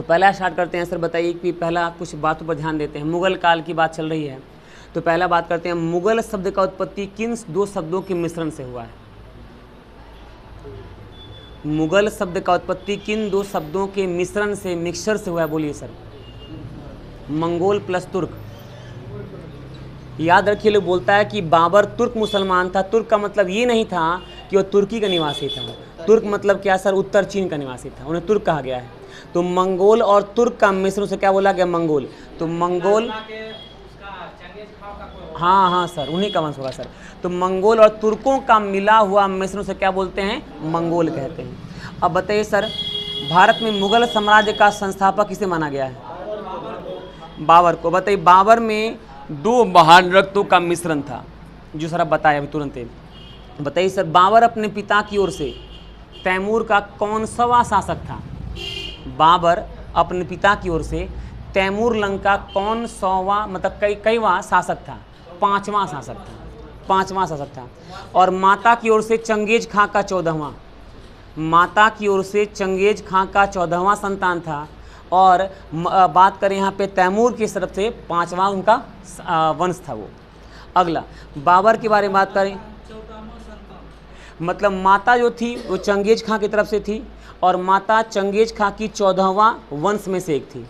पहला स्टार्ट करते हैं सर। बताइए कि पहला कुछ बातों पर ध्यान देते हैं। मुगल काल की बात चल रही है, तो पहला बात करते हैं, मुगल शब्द का उत्पत्ति किन दो शब्दों के मिश्रण से हुआ है? मुगल शब्द का उत्पत्ति किन दो शब्दों के मिश्रण से, मिक्सचर से हुआ है? बोलिए सर। मंगोल प्लस तुर्क। याद रखिए, लोग बोलता है कि बाबर तुर्क मुसलमान था। तुर्क का मतलब ये नहीं था कि वो तुर्की का निवासी था। तुर्क मतलब क्या सर? उत्तर चीन का निवासी था, उन्हें तुर्क कहा गया है। तो मंगोल और तुर्क का मिश्रण से क्या बोला गया? मंगोल। तो मंगोल, हाँ हाँ सर, उन्हीं का वंश होगा सर। तो मंगोल और तुर्कों का मिला हुआ मिश्रण से क्या बोलते हैं? मंगोल कहते हैं। अब बताइए सर, भारत में मुगल साम्राज्य का संस्थापक किसे माना गया है? बाबर को। बताइए, बाबर में दो महान रक्तों का मिश्रण था, जो सर आप बताया अभी तुरंत। बताइए सर, बाबर अपने पिता की ओर से तैमूर का कौन सावा शासक था? बाबर अपने पिता की ओर से तैमूर लंग का कौन सौवा, मतलब कईवां शासक था? पांचवां शासक था, पांचवां शासक था। और माता की ओर से चंगेज खां का 14वां, माता की ओर से चंगेज खां का 14वां संतान था। और बात करें यहाँ पे तैमूर की तरफ से 5वां उनका वंश था वो। अगला, बाबर के बारे में बात करें, मतलब माता जो थी वो चंगेज खां की तरफ से थी, और माता चंगेज खां की 14वां वंश में से एक थी।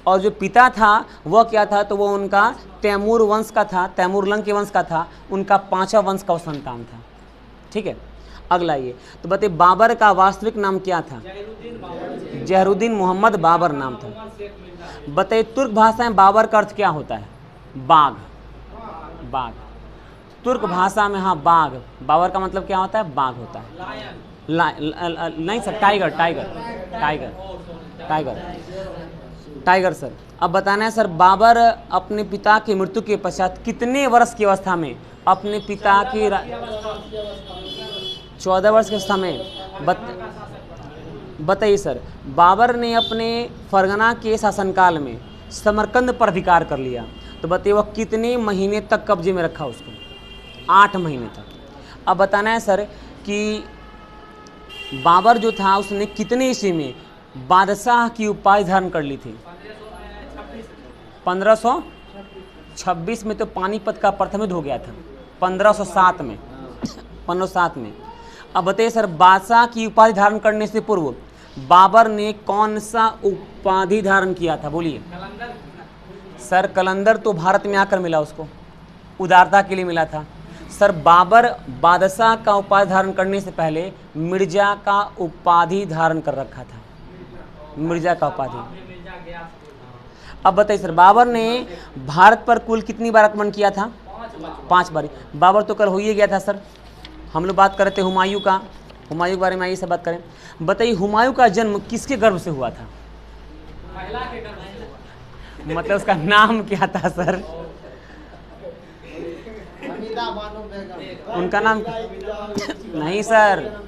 और जो पिता था वह क्या था? तो वो उनका तैमूर वंश का था, तैमूर लंग के वंश का था, उनका 5वां वंश का संतान था। ठीक है। अगला ये तो बताइए, बाबर का वास्तविक नाम क्या था? जहरुद्दीन मोहम्मद बाबर नाम था। बताइए, तुर्क भाषा में बाबर का अर्थ क्या होता है? बाघ, बाघ। तुर्क भाषा में, हाँ, बाघ, बाबर का मतलब क्या होता है? बाघ होता है। नहीं sir, tiger, tiger, tiger, tiger, tiger sir. अब बताना है सर, बाबर अपने पिता की मृत्यु के पश्चात कितने वर्ष की अवस्था में अपने पिता की 14 वर्ष के अवस्था में बताइए सर, बाबर ने अपने फरगना के शासनकाल में समरकंद पर अधिकार कर लिया। तो बताइए, वह कितने महीने तक कब्जे में रखा उसको? 8 महीने तक। अब बताना है सर कि बाबर जो था उसने कितने ईस्वी में बादशाह की उपाधि धारण कर ली थी? 1526 में तो पानीपत का प्रथम युद्ध हो गया था। 1507 में, 1507 में। अब बताइए सर, बादशाह की उपाधि धारण करने से पूर्व बाबर ने कौन सा उपाधि धारण किया था? बोलिए सर। कलंदर तो भारत में आकर मिला उसको, उदारता के लिए मिला था। सर, बाबर बादशाह का उपाधि धारण करने से पहले मिर्जा का उपाधि धारण कर रखा था, मिर्जा का उपाधि। अब बताइए सर, बाबर ने भारत पर कुल कितनी बार आक्रमण किया था? 5 बार। बाबर तो कल हो ही गया था सर। हम लोग बात कर रहे थे हुमायूं का, हुमायूं के बारे में आइए सब बात करें। बताइए, हुमायूं का जन्म किसके गर्भ से हुआ था? मतलब उसका नाम क्या था सर? उनका नाम नहीं सर,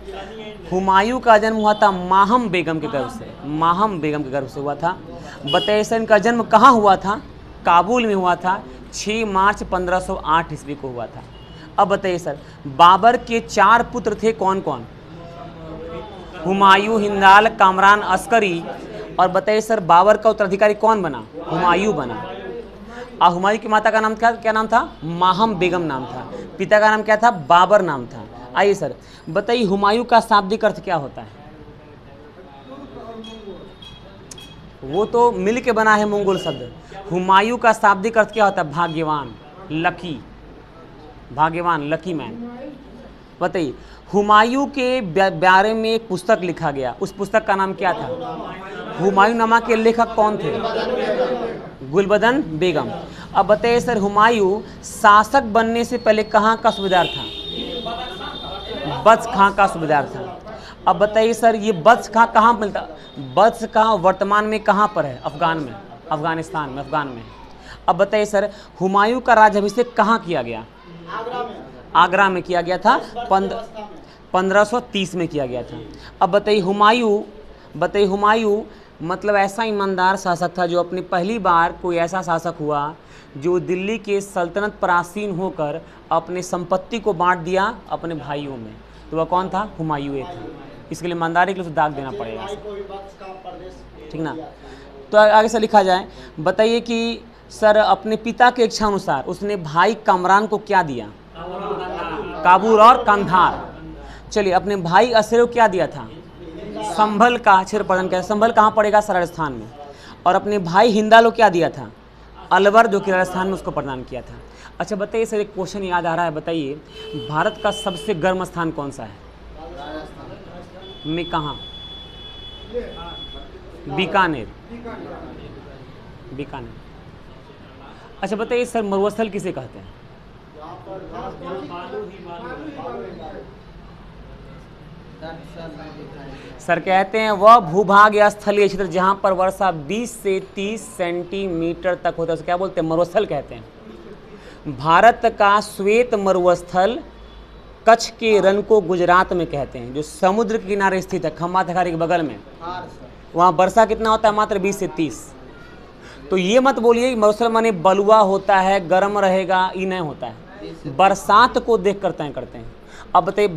हुमायूं का जन्म हुआ था माहम बेगम के गर्भ से, माहम बेगम के गर्भ से हुआ था। बताइए सर, इनका जन्म कहाँ हुआ था? काबुल में हुआ था। 6 मार्च 1508 ईस्वी को हुआ था। अब बताइए सर, बाबर के 4 पुत्र थे कौन कौन? हुमायूं, हिंदाल, कामरान, अस्करी। और बताइए सर, बाबर का उत्तराधिकारी कौन बना? हुमायूं बना। और हुमायूं की माता का नाम क्या नाम था? माहम बेगम नाम था। पिता का नाम क्या था? बाबर नाम था। आइए सर, बताइए, हुमायूं का शाब्दिक अर्थ क्या होता है? वो तो मिल के बना है मंगोल शब्द। हुमायूं का शाब्दिक अर्थ क्या होता है? भाग्यवान, लकी, भाग्यवान, लकी मैन। बताइए, हुमायूं के बारे में एक पुस्तक लिखा गया, उस पुस्तक का नाम क्या था? हुमायूं नामा के लेखक कौन थे? गुलबदन बेगम। अब बताइए सर, हुमायूं शासक बनने से पहले कहाँ का सूबेदार था? बद्स खां का सूबेदार था। अब बताइए सर, ये बद्स खां कहाँ मिलता? बद्स खां वर्तमान में कहाँ पर है? अफगान में, अफगानिस्तान में, अफगान में। अब बताइए सर, हुमायूं का राज्याभिषेक कहाँ किया गया? आगरा में किया गया था। 1530 में किया गया था। अब बताइए, हुमायूं मतलब ऐसा ईमानदार शासक था जो अपनी पहली बार कोई ऐसा शासक हुआ जो दिल्ली के सल्तनत पर आसीन होकर अपने संपत्ति को बांट दिया अपने भाइयों में। तो वह कौन था? हुमायूं था। इसके लिए ईमानदारी के लिए दाग देना पड़ेगा, ठीक ना। तो आगे से लिखा जाए, बताइए कि सर अपने पिता के इच्छा अनुसार उसने भाई कामरान को क्या दिया? काबुल और कंधार। चलिए, अपने भाई अशरफ को क्या दिया था? संभल का क्षेत्र प्रदान किया। संभल कहाँ पड़ेगा? राजस्थान में। और अपने भाई हिंदालो क्या दिया था? अलवर, जो कि राजस्थान में, उसको प्रदान किया था। अच्छा बताइए सर, एक क्वेश्चन याद आ रहा है, बताइए भारत का सबसे गर्म स्थान कौन सा है? में कहाँ? बीकानेर। बीकानेर। अच्छा बताइए सर, मरुस्थल किसे कहते हैं? सर कहते हैं वह भूभाग या स्थलीय क्षेत्र जहां पर वर्षा 20 से 30 सेंटीमीटर तक होता है, उसे क्या बोलते हैं? मरुस्थल कहते हैं। भारत का श्वेत मरुस्थल कच्छ के रण को गुजरात में कहते हैं, जो समुद्र के किनारे स्थित है, खम्बा थखारी के बगल में। वहाँ वर्षा कितना होता है? मात्र 20 से 30। तो ये मत बोलिए कि मरुस्थल माने बलुआ होता है, गर्म रहेगा, ये नहीं होता है। बरसात को देख कर तय करते हैं। अब बताइए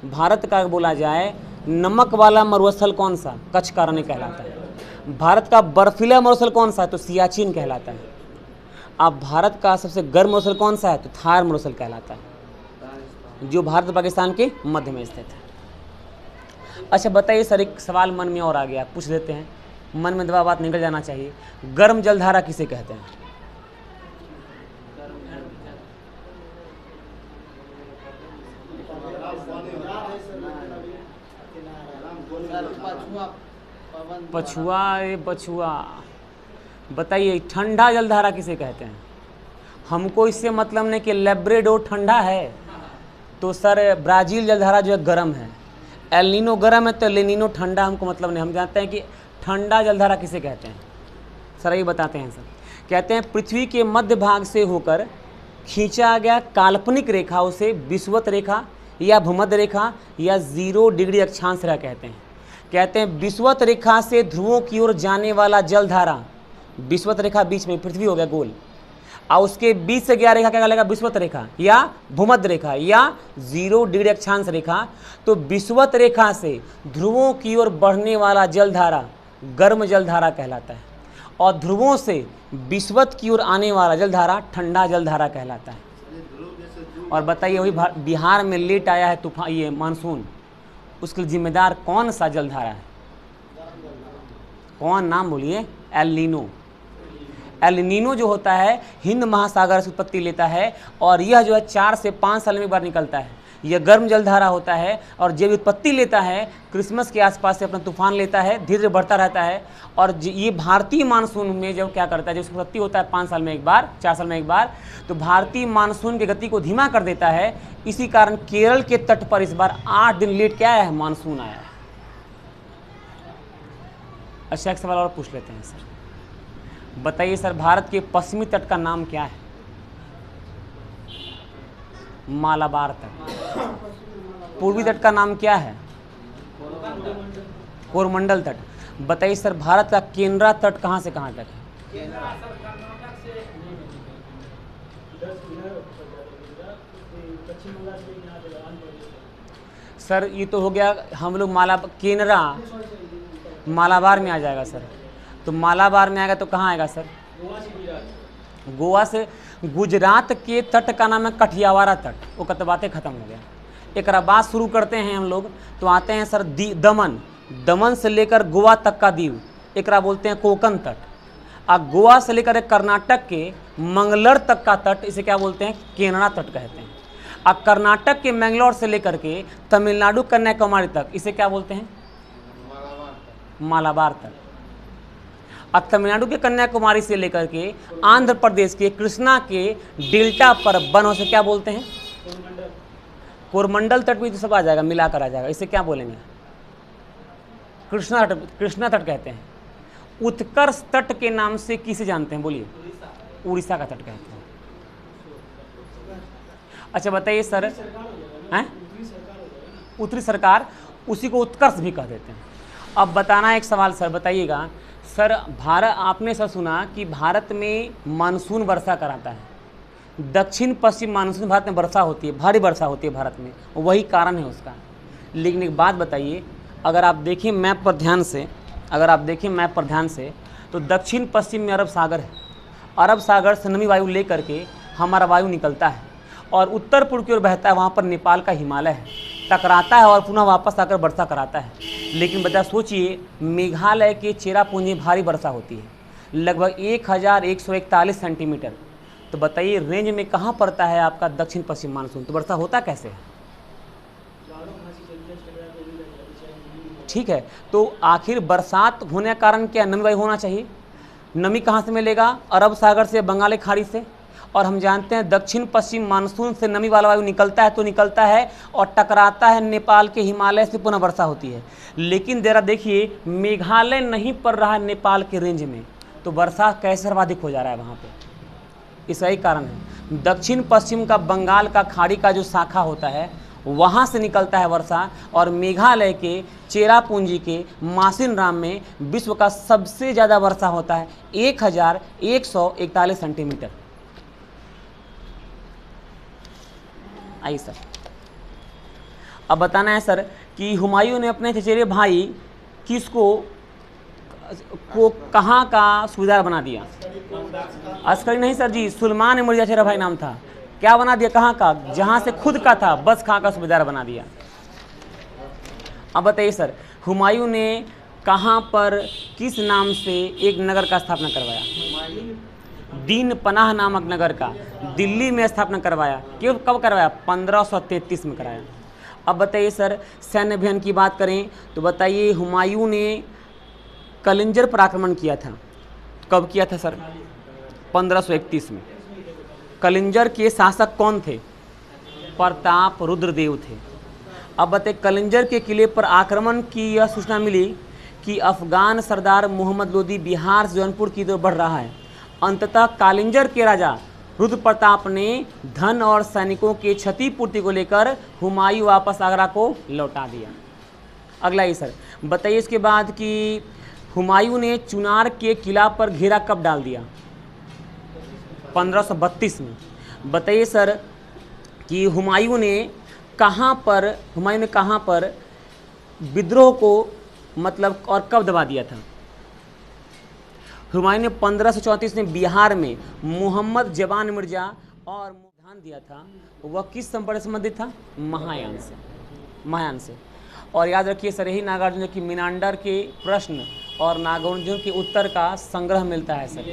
भारत का बोला जाए नमक वाला मरुस्थल कौन सा? कच्छ का रण कहलाता है। भारत का बर्फीला मरुस्थल कौन सा है? तो सियाचिन कहलाता है। अब भारत का सबसे गर्म मरुस्थल कौन सा है? तो थार मरुस्थल कहलाता है, जो भारत और पाकिस्तान के मध्य में स्थित है। अच्छा बताइए सर, एक सवाल मन में और आ गया, पूछ देते हैं, मन में दबा बात निकल जाना चाहिए। गर्म जलधारा किसे कहते हैं? पछुआ। पछुआ। बताइए ठंडा जलधारा किसे कहते हैं? हमको इससे मतलब नहीं कि लेब्रेडोर ठंडा है, तो सर ब्राज़ील जलधारा जो है गर्म है। एल नीनो गर्म है तो लेनिनो ठंडा, हमको मतलब नहीं। हम जानते हैं कि ठंडा जलधारा किसे कहते हैं। सर ये बताते हैं सर, कहते हैं पृथ्वी के मध्य भाग से होकर खींचा गया काल्पनिक रेखा उसे विषुवत रेखा या भूमध्य रेखा या 0 डिग्री अक्षांश रेखा कहते हैं। कहते हैं विषुवत रेखा से ध्रुवों की ओर जाने वाला जलधारा, विषुवत रेखा बीच में पृथ्वी हो गया गोल, और उसके बीच से क्या रेखा क्या कहलाएगा? विषुवत रेखा या भूमध्य रेखा या 0 डिग्री अक्षांश रेखा। तो विषुवत रेखा से ध्रुवों की ओर बढ़ने वाला जलधारा गर्म जलधारा कहलाता है, और ध्रुवों से विषुवत की ओर आने वाला जलधारा ठंडा जलधारा कहलाता है। और बताइए वही बिहार में लेट आया है तूफान, ये मानसून, उसके जिम्मेदार कौन सा जलधारा है? कौन? नाम बोलिए। El Nino. एल नीनो जो होता है हिंद महासागर से उत्पत्ति लेता है, और यह जो है 4 से 5 साल में एक बार निकलता है। यह गर्म जलधारा होता है, और जब उत्पत्ति लेता है क्रिसमस के आसपास से अपना तूफान लेता है, धीरे धीरे बढ़ता रहता है। और ये भारतीय मानसून में जब क्या करता है, जब उसकी उत्पत्ति होता है 5 साल में एक बार, 4 साल में एक बार, तो भारतीय मानसून की गति को धीमा कर देता है। इसी कारण केरल के तट पर इस बार 8 दिन लेट क्या आया है? मानसून आया है। अच्छा एक सवाल और पूछ लेते हैं सर, बताइए सर भारत के पश्चिमी तट का नाम क्या है? मालाबार तट। पूर्वी तट का नाम क्या है? कोरमंडल तट। बताइए सर भारत का केनरा तट कहाँ से कहाँ तक है? सर ये तो हो गया हम लोग केनरा मालाबार में आ जाएगा सर। तो मालाबार में आएगा तो कहाँ आएगा सर? गोवा से। गुजरात के तट का नाम है कठियावाड़ा तट। वो कत बातें खत्म हो गया। एक बात शुरू करते हैं हम लोग, तो आते हैं सर दमन। दमन से लेकर गोवा तक का द्वीप एक बोलते हैं कोकण तट। और गोवा से लेकर कर्नाटक के मंगलर तक का तट इसे क्या बोलते हैं? केनरा तट कहते हैं। और कर्नाटक के मैंगलोर से लेकर के तमिलनाडु कन्याकुमारी तक इसे क्या बोलते हैं? मालाबार तट। और तमिलनाडु के कन्याकुमारी से लेकर के आंध्र प्रदेश के कृष्णा के डेल्टा पर बनो से क्या बोलते हैं? कोरमंडल तट भी तो सब आ जाएगा, मिलाकर आ जाएगा। इसे क्या बोलेंगे? कृष्णा तट कहते हैं। उत्कर्ष तट के नाम से किसे जानते हैं? बोलिए। उड़ीसा का तट कहते हैं। अच्छा बताइए सर, हैं? उत्तरी सरकार, उसी को उत्कर्ष भी कह देते हैं। अब बताना एक सवाल सर, बताइएगा सर भारत, आपने सर सुना कि भारत में मानसून वर्षा कराता है। दक्षिण पश्चिम मानसून भारत में वर्षा होती है, भारी वर्षा होती है भारत में, वही कारण है उसका। लेकिन एक बात बताइए, अगर आप देखिए मैप पर ध्यान से, अगर आप देखें मैप पर ध्यान से तो दक्षिण पश्चिम में अरब सागर है। अरब सागर से नमी वायु लेकर के हमारा वायु निकलता है और उत्तर पूर्व की ओर बहता है, वहाँ पर नेपाल का हिमालय है, टकराता है और पुनः वापस आकर वर्षा कराता है। लेकिन बच्चा सोचिए, मेघालय के चेरापूंजी में भारी वर्षा होती है, लगभग 1141 सेंटीमीटर। तो बताइए रेंज में कहाँ पड़ता है आपका दक्षिण पश्चिम मानसून, तो वर्षा होता कैसे है? ठीक है, तो आखिर बरसात होने का कारण क्या? नमी वायु होना चाहिए। नमी कहाँ से मिलेगा? अरब सागर से, बंगाल की खाड़ी से। और हम जानते हैं दक्षिण पश्चिम मानसून से नमी वाला वायु निकलता है तो निकलता है और टकराता है नेपाल के हिमालय से, पुनः वर्षा होती है। लेकिन जरा देखिए, मेघालय नहीं पड़ रहा है नेपाल के रेंज में, तो वर्षा कैसे सर्वाधिक हो जा रहा है वहाँ पे? इसका ही कारण है, दक्षिण पश्चिम का बंगाल का खाड़ी का जो शाखा होता है वहाँ से निकलता है वर्षा, और मेघालय के चेरापूंजी के मासिनराम में विश्व का सबसे ज़्यादा वर्षा होता है, 1141 सेंटीमीटर। आइए सर, अब बताना है सर कि हुमायूं ने अपने चचेरे भाई किसको को कहाँ का सूबेदार बना दिया? अस्करी नहीं सर जी, सुलेमान मिर्जा चेहरा भाई नाम था। क्या बना दिया? कहाँ का? जहाँ से खुद का था, बस खां का सूबेदार बना दिया। अब बताइए सर, हुमायूं ने कहाँ पर किस नाम से एक नगर का स्थापना करवाया? दीन पनाह नामक नगर का दिल्ली में स्थापना करवाया। क्यों, कब करवाया? 1533 में कराया। अब बताइए सर, सैन्य अभियान की बात करें तो बताइए हुमायूं ने कलिंजर पर आक्रमण किया था। कब किया था सर? 1531 में। कलिंजर के शासक कौन थे? प्रताप रुद्रदेव थे। अब बताइए, कलिंजर के किले पर आक्रमण की यह सूचना मिली कि अफगान सरदार मोहम्मद लोदी बिहार से जौनपुर की तरफ बढ़ रहा है। अंततः कलिंजर के राजा रुद्र प्रताप ने धन और सैनिकों की क्षतिपूर्ति को लेकर हुमायूं वापस आगरा को लौटा दिया। अगला ही सर बताइए, इसके बाद कि हुमायूं ने चुनार के किला पर घेरा कब डाल दिया? 1532 में। बताइए सर कि हुमायूं ने कहाँ पर विद्रोह को मतलब और कब दबा दिया था? हुमायूं ने 1534 में बिहार में मोहम्मद जवान मिर्जा और ध्यान दिया था। वह किस संप्रदाय से संबंधित था? महायान से। और याद रखिए सर, यही नागार्जुन की मीनांडर के प्रश्न और नागार्जुन के उत्तर का संग्रह मिलता है सर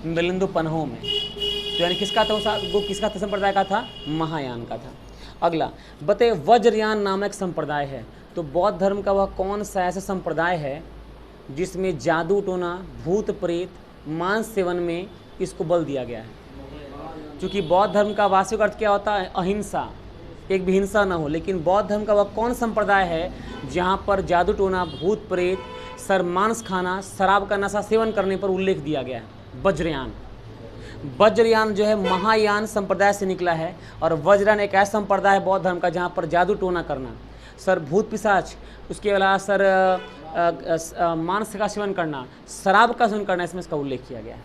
मिलिंदु पन्हों में। तो यानी किसका था वो? किसका था? संप्रदाय का था? महायान का था। अगला बताइए, वज्रयान नामक संप्रदाय है, तो बौद्ध धर्म का वह कौन सा ऐसा संप्रदाय है जिसमें जादू टोना, भूत प्रेत, मांस सेवन में इसको बल दिया गया है? क्योंकि बौद्ध धर्म का वास्तविक अर्थ क्या होता है? अहिंसा, एक भी हिंसा न हो। लेकिन बौद्ध धर्म का वह कौन संप्रदाय है जहाँ पर जादू टोना, भूत प्रेत, मांस खाना, शराब का नशा सेवन करने पर उल्लेख दिया गया है? वज्रयान। वज्रयान जो है महायान संप्रदाय से निकला है, और वज्रयान एक ऐसा संप्रदाय है बौद्ध धर्म का जहाँ पर जादू टोना करना, सर भूत पिशाच, उसके अलावा सर मांस का सेवन करना, शराब का सेवन करना, इसमें इसका उल्लेख किया गया है।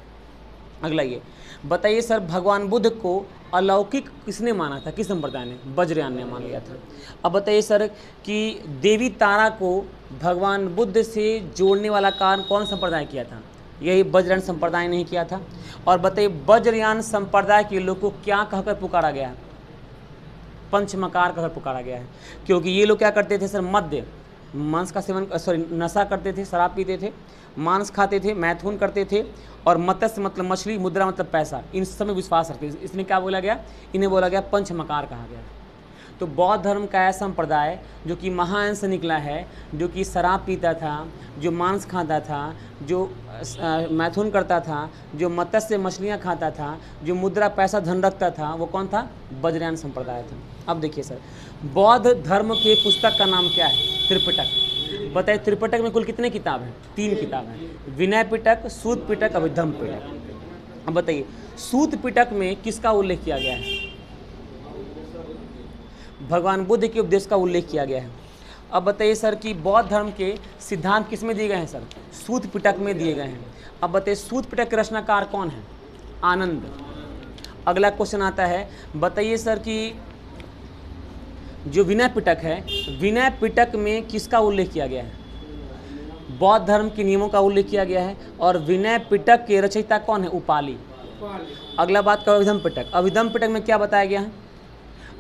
अगला ये बताइए सर, भगवान बुद्ध को अलौकिक किसने माना था? किस संप्रदाय ने? वज्रयान ने मान लिया था। अब बताइए सर कि देवी तारा को भगवान बुद्ध से जोड़ने वाला कार्य कौन संप्रदाय किया था? यही वज्रयान संप्रदाय ने ही किया था। और बताइए, वज्रयान संप्रदाय के लोग को क्या कहकर पुकारा गया है? पंचमकार कहकर पुकारा गया है, क्योंकि ये लोग क्या करते थे सर? मद्य, मांस का सेवन, नशा करते थे, शराब पीते थे, मांस खाते थे, मैथुन करते थे, और मत्स्य मतलब मछली, मुद्रा मतलब पैसा, इन सब में विश्वास रखते थे। इसलिए क्या बोला गया? इन्हें बोला गया पंचमकार कहा गया। तो बौद्ध धर्म का ऐसा संप्रदाय जो कि महायान से निकला है, जो कि शराब पीता था, जो मांस खाता था, जो मैथुन करता था, जो मत्स्य मछलियाँ खाता था, जो मुद्रा पैसा धन रखता था, वो कौन था? वज्रयान संप्रदाय था। अब देखिए सर, बौद्ध धर्म के पुस्तक का नाम क्या है? त्रिपिटक। बताइए, त्रिपिटक में कुल कितने किताब हैं? 3 किताब हैं, विनय पिटक, सूत पिटक, अभिधम्म पिटक। अब बताइए, सूत पिटक में किसका उल्लेख किया गया है? भगवान बुद्ध के उपदेश का उल्लेख किया गया है। अब बताइए सर कि बौद्ध धर्म के सिद्धांत किस में दिए गए हैं सर? सूत पिटक में दिए गए हैं। अब बताइए, सूत पिटक के रचनाकार कौन है? आनंद। अगला क्वेश्चन आता है, बताइए सर कि जो विनय पिटक है, विनय पिटक में किसका उल्लेख किया गया है? बौद्ध धर्म के नियमों का उल्लेख किया गया है। और विनय पिटक के रचयिता कौन है? उपाली। अगला बात करो अभिधम पिटक। अभिधम पिटक में क्या बताया गया है?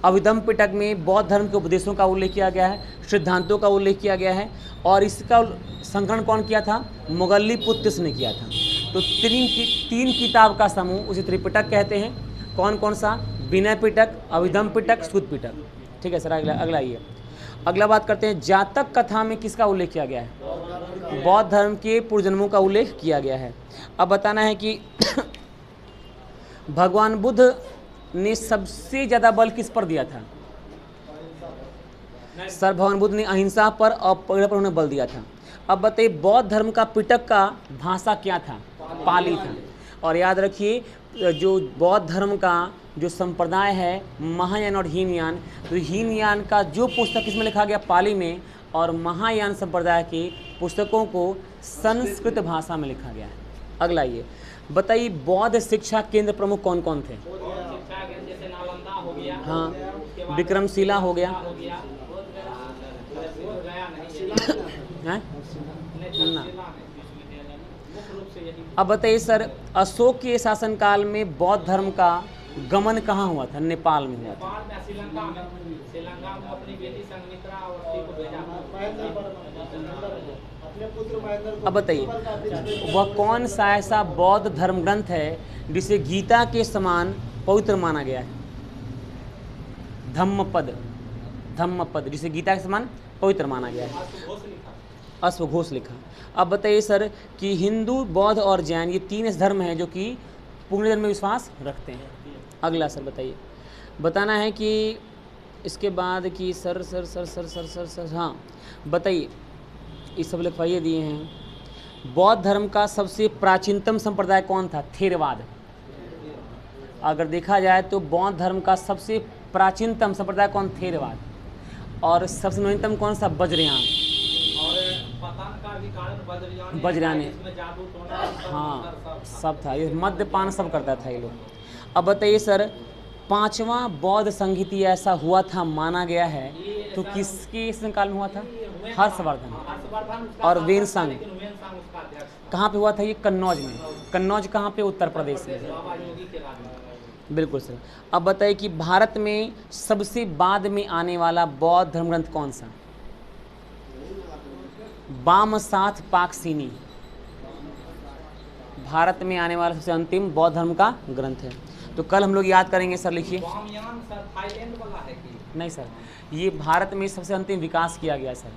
अभिधम पिटक में बौद्ध धर्म के उपदेशों का उल्लेख किया गया है, सिद्धांतों का उल्लेख किया गया है, और इसका संकलन कौन किया था? मोगल्लीपुत्र ने किया था। तो तीन किताब का समूह उसे त्रिपिटक कहते हैं। कौन कौन सा? विनय पिटक, अभिधम पिटक, सुत पिटक। ठीक है सर, अगला ये अगला बात करते हैं। जातक कथा में किसका उल्लेख किया गया है? बौद्ध धर्म के पूर्वजन्मों का उल्लेख किया गया है। अब बताना है कि भगवान बुद्ध ने सबसे ज़्यादा बल किस पर दिया था? सर भगवान बुद्ध ने अहिंसा पर और पर उन्हें बल दिया था। अब बताइए बौद्ध धर्म का पिटक का भाषा क्या था? पाली था। और याद रखिए जो बौद्ध धर्म का जो संप्रदाय है महायान और हीनयान, तो हीनयान का जो पुस्तक इसमें लिखा गया पाली में, और महायान संप्रदाय के पुस्तकों को संस्कृत भाषा में लिखा गया है। अगला ये बताइए बौद्ध शिक्षा केंद्र प्रमुख कौन कौन थे? हाँ, विक्रमशिला हो गया है ना। अब बताइए सर अशोक के शासनकाल में बौद्ध धर्म का गमन कहाँ हुआ था? नेपाल में हुआ था। अब बताइए वह कौन सा ऐसा बौद्ध धर्म ग्रंथ है जिसे गीता के समान पवित्र माना गया है? धम्मपद जिसे गीता के समान पवित्र माना गया है। अश्वघोष लिखा। अब बताइए सर कि हिंदू, बौद्ध और जैन ये तीन ऐसे धर्म हैं जो कि पुनर्जन्म में विश्वास रखते हैं। अगला सर बताइए, बताना है कि इसके बाद कि सर हाँ बताइए, ये सब लिखवाइए दिए हैं। बौद्ध धर्म का सबसे प्राचीनतम संप्रदाय कौन था? थेरवाद। अगर देखा जाए तो बौद्ध धर्म का सबसे प्राचीनतम संप्रदाय कौन? थेरवाद। और सबसे नवीनतम कौन सा? वज्रयान। वज्रयानी, हाँ सब था, ये मद्यपान सब करता था ये लोग। अब बताइए सर पांचवा बौद्ध संहिता ऐसा हुआ था माना गया है, तो किसके काल में हुआ था? हर्षवर्धन और वेनसंग। कहाँ पे हुआ था ये? कन्नौज में। कन्नौज कहाँ पे? उत्तर प्रदेश में। बिल्कुल सर। अब बताइए कि भारत में सबसे बाद में आने वाला बौद्ध धर्म ग्रंथ कौन सा? वामसाथ पाकसीनी भारत में आने वाला सबसे अंतिम बौद्ध धर्म का ग्रंथ है। तो कल हम लोग याद करेंगे सर, लिखिए। नहीं सर, ये भारत में सबसे अंतिम विकास किया गया सर।